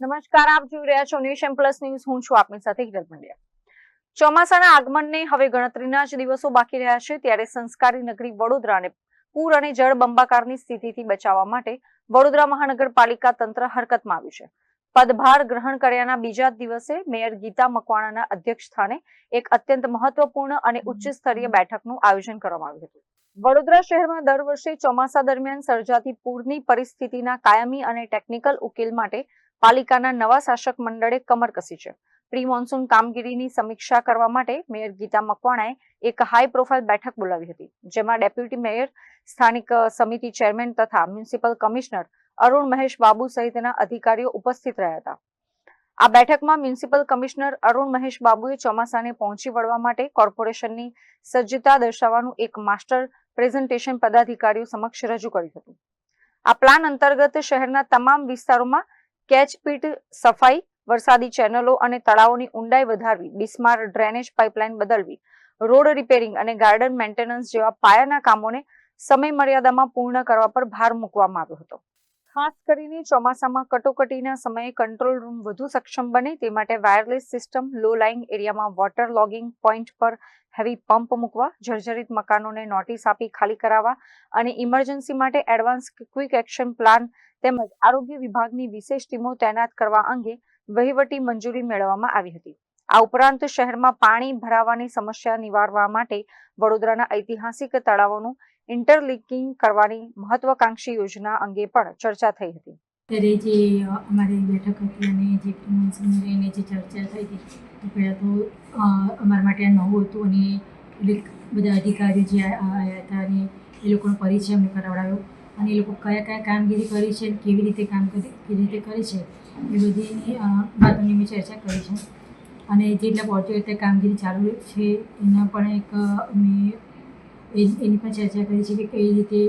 નમસ્કાર, આપ જોઈ રહ્યા છો નેશન પ્લસ ન્યૂઝ. હું છું આપની સાથે હિરલ પંડ્યા. ચોમાસાના આગમનને હવે ગણતરીના જ દિવસો બાકી રહ્યા છે, ત્યારે સંસ્કારી નગરી વડોદરાને પૂર અને જળબંબાકારની સ્થિતિથી બચાવવા માટે વડોદરા મહાનગરપાલિકા તંત્ર હરકતમાં આવ્યું છે. પદભાર ગ્રહણ કર્યાના બીજા દિવસે મેયર ગીતા મકવાણાના અધ્યક્ષસ્થાને એક અત્યંત મહત્વપૂર્ણ અને ઉચ્ચ સ્તરીય બેઠકનું આયોજન કરવામાં આવ્યું હતું. વડોદરા શહેરમાં દર વર્ષે ચોમાસા દરમિયાન સર્જાતી પૂરની પરિસ્થિતિના કાયમી અને ટેકનિકલ ઉકેલ માટે પાલિકાના નવા શાસક મંડળે કમર કસી છે. પ્રી મોન્સૂન કામગીરીની સમીક્ષા કરવા માટે મેયર ગીતા મકવાણાએ એક હાઈ પ્રોફાઇલ બેઠક બોલાવી હતી, જેમાં ડેપ્યુટી મેયર, સ્થાનિક સમિતિ ચેરમેન તથા મ્યુનિસિપલ કમિશનર અરુણ મહેશ બાબુ સહિતના અધિકારીઓ ઉપસ્થિત રહ્યા હતા. આ બેઠકમાં મ્યુનિસિપલ કમિશનર અરુણ મહેશ બાબુએ ચોમાસાને પહોંચી વળવા માટે કોર્પોરેશનની સજ્જતા દર્શાવવાનું એક માસ્ટર પ્રેઝન્ટેશન પદાધિકારીઓ સમક્ષ રજૂ કર્યું હતું. આ પ્લાન અંતર્ગત શહેરના તમામ વિસ્તારોમાં કેચપીટ સફાઈ, વરસાદી ચેનલો અને તળાવોની ઊંડાઈ વધારવી, બિસ્માર ડ્રેનેજ પાઇપલાઇન બદલવી, રોડ રિપેરિંગ અને ગાર્ડન મેન્ટેનન્સ જેવા પાયાના કામોને સમય મર્યાદામાં પૂર્ણ કરવા પર ભાર મૂકવામાં આવ્યો હતો. ખાસ કરીને ચોમાસામાં કટોકટીના સમયે કંટ્રોલ રૂમ વધુ સક્ષમ બને તે માટે વાયરલેસ સિસ્ટમ, લો લાઇંગ એરિયામાં વોટર લોગિંગ પોઈન્ટ પર હેવી પંપ મૂકવા, જર્જરિત મકાનોને નોટિસ આપી ખાલી કરાવવા અને ઇમરજન્સી માટે એડવાન્સ ક્વિક એક્શન પ્લાન તેમજ આરોગ્ય વિભાગની વિશેષ ટીમો તૈનાત કરવા અંગે વહીવટી મંજૂરી મેળવવામાં આવી હતી. આ ઉપરાંત શહેરમાં પાણી ભરાવાની સમસ્યા નિવારવા માટે વડોદરાના ઐતિહાસિક તળાવોનું ઇન્ટરલિંકિંગ કરવાની મહત્વાકાંક્ષી યોજના અંગે પણ ચર્ચા થઈ હતી. ત્યારે જે અમારી બેઠક હતી અને જે પ્રિન્સિપલને લઈને જે ચર્ચા થઈ હતી, તો પહેલાં તો અમારા માટે આ નવું હતું અને બધા અધિકારીઓ જે આવ્યા હતા અને એ લોકોનો પરિચય અમને કરાવડાવ્યો અને એ લોકો કયા કયા કામગીરી કરી છે, કેવી રીતે કેવી રીતે કરી છે એ બધી વાતોની મેં ચર્ચા કરી છે. અને જેટલા પહોંચ્યો કામગીરી ચાલુ છે એના પણ એક અમે એની પણ ચર્ચા કરી છે કે કઈ રીતે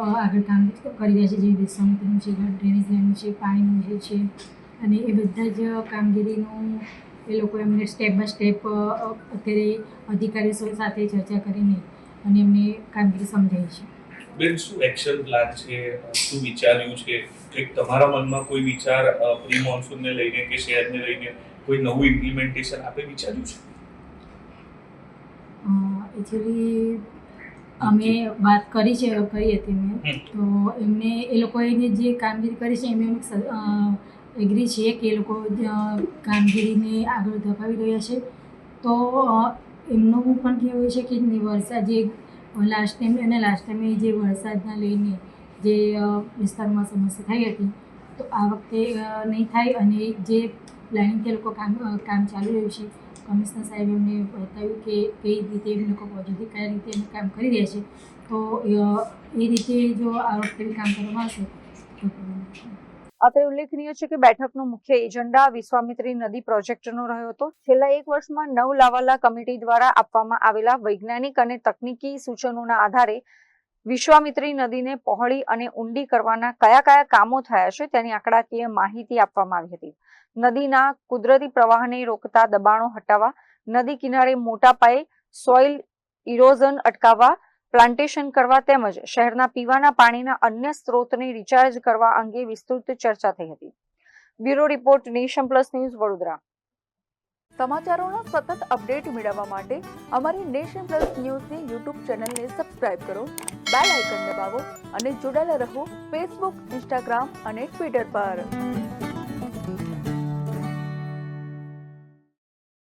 આગળ કામ કરી રહ્યા છે, જે વિશ્વામિત્રનું છે, ડ્રેનેજ લાઈનનું છે, પાણીનું જે છે, અને એ બધા જ કામગીરીનું એ લોકો એમને સ્ટેપ બાય સ્ટેપ અત્યારે અધિકારીઓ સાથે ચર્ચા કરીને અને એમને કામગીરી સમજાવી છે. બેન, શું એક્શન પ્લાન છે, શું વિચાર્યું છે, એક તમારા મનમાં કોઈ વિચાર પ્રી મોન્સૂનને લઈને કે શહેરને લઈને કોઈ નવું ઇમ્પ્લિમેન્ટેશન આપે વિચાર્યું છે? એકચ્યુઅલી અમે વાત કરી હતી મેં, તો એમને એ લોકોએ જે કામગીરી કરી છે એમને એગ્રી છે કે એ લોકો કામગીરીને આગળ ધપાવી રહ્યા છે. તો એમનું પણ કહેવું છે કે વરસાદ જે લાસ્ટ ટાઈમે જે વરસાદના લઈને જે વિસ્તારમાં સમસ્યા થઈ હતી, તો આ વખતે નહીં થાય અને જે પ્લાનિંગથી એ લોકો કામ ચાલુ રહ્યું છે, કમિશનર સાહેબ એમને બતાવ્યું કે કઈ રીતે એ લોકો પોઝિટિવ કયા રીતે એનું કામ કરી રહ્યા છે, તો એ રીતે જો આ વખતે કામ કરવામાં આવશે તો. અત્રે ઉલ્લેખનીય છે કે બેઠકનો મુખ્ય એજન્ડા વિશ્વામિત્રી નદી પ્રોજેક્ટનો રહ્યો હતો. છેલ્લા એક વર્ષમાં 9 લાવાલા કમિટી દ્વારા આપવામાં આવેલા વૈજ્ઞાનિક અને તકનીકી સૂચનોના આધારે વિશ્વામિત્રી નદીને પહોળી અને ઊંડી કરવાના કયા કયા કામો થયા છે તેની આંકડાકીય માહિતી આપવામાં આવી હતી. નદીના કુદરતી પ્રવાહને રોકતા દબાણો હટાવવા, નદી કિનારે મોટા પાયે સોઇલ ઇરોઝન અટકાવવા, પ્લાન્ટેશન કરવા તેમજ શહેરના પીવાના પાણીના અન્ય સ્ત્રોતને રિચાર્જ કરવા અંગે વિસ્તૃત ચર્ચા થઈ હતી. Bureau report, nation plus news, Vadodara. સમાચારોનો સતત અપડેટ મેળવવા માટે અમારી નેશન પ્લસ ન્યૂઝની યુટ્યુબ ચેનલને સબસ્ક્રાઇબ કરો, બેલ આઇકન દબાવો અને જોડાયેલા રહો ફેસબુક, ઇન્સ્ટાગ્રામ અને ટ્વિટર પર.